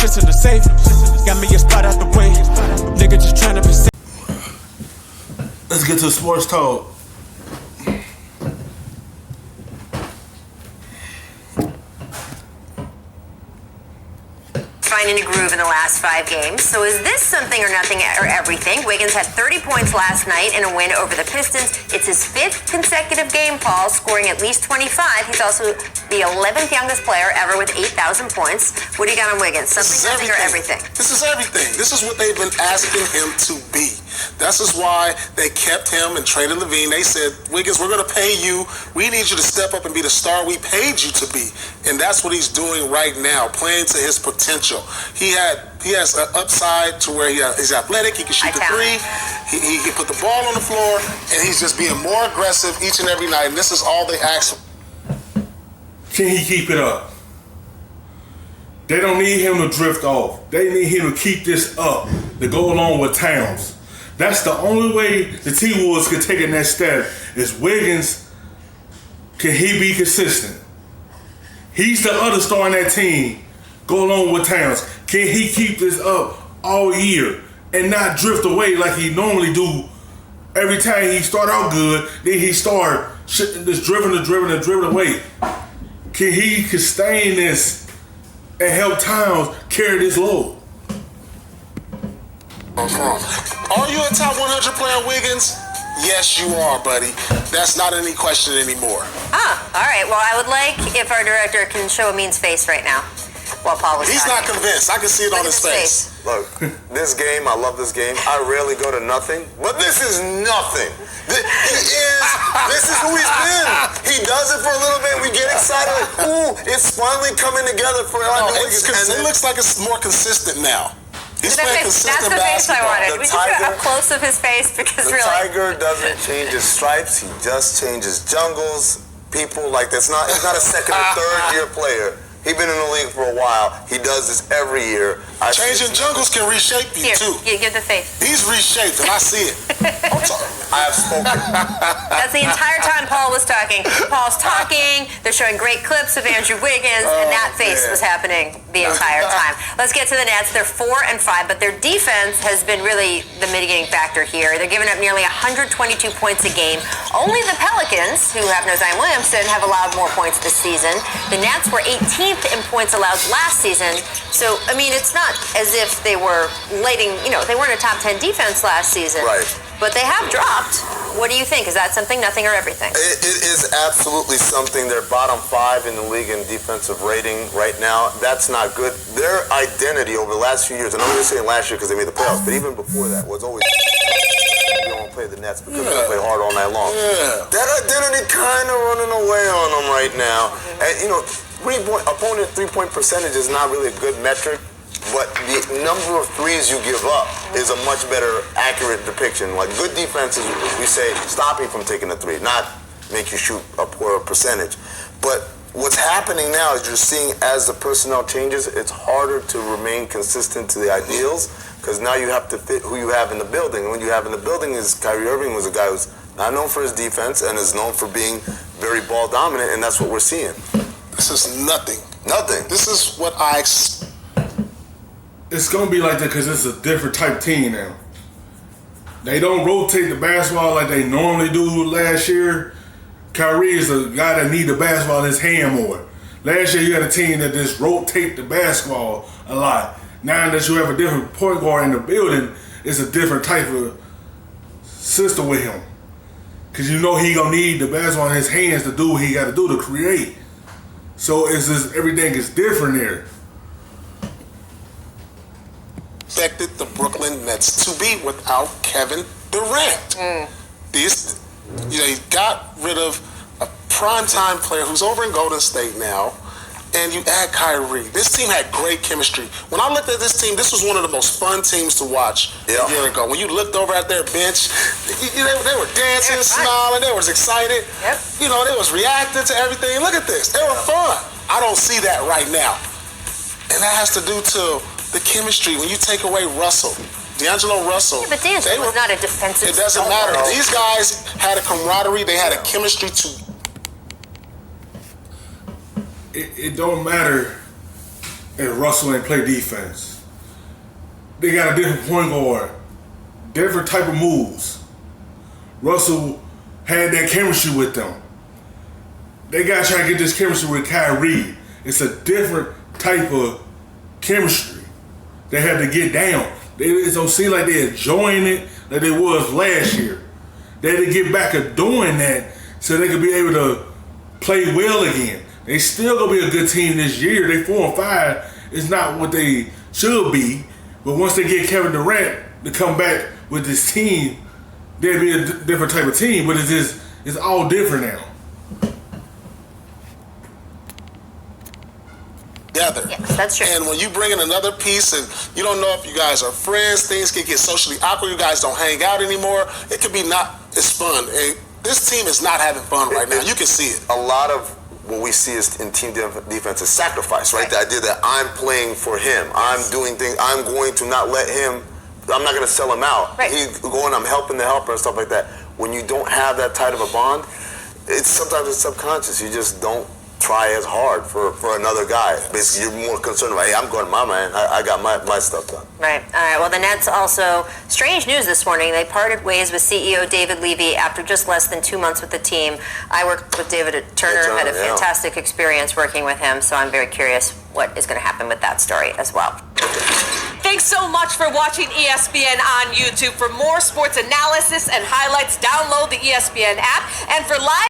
shit's in the safe. Got me a spot out the way. Nigga just tryna be safe. Let's get to sports talk. Finding a groove in the last 5 games. So is this something or nothing or everything? Wiggins had 30 points last night in a win over the Pistons. It's his 5th consecutive game, Paul, scoring at least 25. He's also the 11th youngest player ever with 8,000 points. What do you got on Wiggins? Something, nothing, or everything? This is everything. This is what they've been asking him to be. This is why they kept him and traded Levine. They said, Wiggins, we're going to pay you. We need you to step up and be the star we paid you to be. And that's what he's doing right now, playing to his potential. He has an upside to where he's athletic. He can shoot the three. He can put the ball on the floor, and he's just being more aggressive each and every night. And this is all they ask for. Can he keep it up? They don't need him to drift off. They need him to keep this up to go along with Towns. That's the only way the T-Wolves can take a next step is Wiggins, can he be consistent? He's the other star in that team. Go along with Towns. Can he keep this up all year and not drift away like he normally do? Every time he start out good, then he start just dribbling away. Can he sustain this and help Towns carry this load? Are you a top 100 player, Wiggins? Yes, you are, buddy. That's not any question anymore. All right. Well, I would like if our director can show Amin's face right now while Paul was He's talking. not convinced. I can see it on his face. Look, this game, I love this game. I rarely go to nothing, but this is nothing. This is who he's been. He does it for a little bit. We get excited. Like, ooh, it's finally coming together for Andrew Wiggins. It looks like it's more consistent now. He's playing That's consistent the face I basketball. wanted. Would you do up close of his face? Because The really, Tiger doesn't change his stripes. He just changes jungles. People like that's not. He's not a second or third year player. He's been in the league for a while. He does this every year. Changing jungles can reshape you too. Give the face. He's reshaped, and I see it. I have spoken. That's the entire time Paul was talking. Paul's talking. They're showing great clips of Andrew Wiggins, and that face was happening the entire time. Let's get to the Nets. They're 4 and 5, but their defense has been really the mitigating factor here. They're giving up nearly 122 points a game. Only the Pelicans, who have no Zion Williamson, have allowed more points this season. The Nets were 18th in points allowed last season. So, I mean, it's not as if they were they weren't a top 10 defense last season. Right. But they have dropped. What do you think? Is that something, nothing, or everything? It is absolutely something. They're bottom 5 in the league in defensive rating right now. That's not good. Their identity over the last few years, and I'm just saying last year because they made the playoffs, but even before that, was always we don't play the Nets because they play hard all night long. That identity kind of running away on them right now. And, opponent three-point percentage is not really a good metric. But the number of threes you give up is a much better, accurate depiction. Like good defenses, we say, stop you from taking a three, not make you shoot a poorer percentage. But what's happening now is you're seeing as the personnel changes, it's harder to remain consistent to the ideals because now you have to fit who you have in the building. And when you have in the building is Kyrie Irving was a guy who's not known for his defense and is known for being very ball dominant, and that's what we're seeing. This is nothing. Nothing. This is what I expect. It's going to be like that because it's a different type team now. They don't rotate the basketball like they normally do last year. Kyrie is a guy that need the basketball in his hand more. Last year you had a team that just rotate the basketball a lot. Now that you have a different point guard in the building, it's a different type of system with him. Because you know he going to need the basketball in his hands to do what he got to do to create. So it's just everything is different there. Expected the Brooklyn Nets to be without Kevin Durant. He got rid of a primetime player who's over in Golden State now, and you add Kyrie. This team had great chemistry. When I looked at this team, this was one of the most fun teams to watch a year ago. When you looked over at their bench, they were dancing, smiling, they was excited. Yep. They was reacting to everything. Look at this, they were fun. I don't see that right now, and that has to do to the chemistry. When you take away D'Angelo Russell. Yeah, but D'Angelo was not a defensive. It doesn't matter. These guys had a camaraderie. They had a chemistry too. It don't matter and Russell ain't play defense. They got a different point guard, different type of moves. Russell had that chemistry with them. They got to try to get this chemistry with Kyrie. It's a different type of chemistry. They have to get down. It don't seem like they're enjoying it like they was last year. They had to get back to doing that so they could be able to play well again. They still gonna be a good team this year. They 4-5. It's not what they should be. But once they get Kevin Durant to come back with this team, they'll be a different type of team. But it's all different now. Together. Yes, that's true. And when you bring in another piece and you don't know if you guys are friends, things can get socially awkward, you guys don't hang out anymore, it could be not as fun. And this team is not having fun right now. You can see it. A lot of what we see is in team defense is sacrifice, right? The idea that I'm playing for him. I'm doing things. I'm going to not let him. I'm not going to sell him out. Right. He's going. I'm helping the helper and stuff like that. When you don't have that tight of a bond, sometimes it's subconscious. You just don't try as hard for another guy. Basically, you're more concerned about, hey, I'm going to my man. I got my stuff done. Right. All right. Well, the Nets also, strange news this morning. They parted ways with CEO David Levy after just less than 2 months with the team. I worked with David Turner, had a fantastic experience working with him, so I'm very curious what is going to happen with that story as well. Thanks so much for watching ESPN on YouTube. For more sports analysis and highlights, download the ESPN app. And for live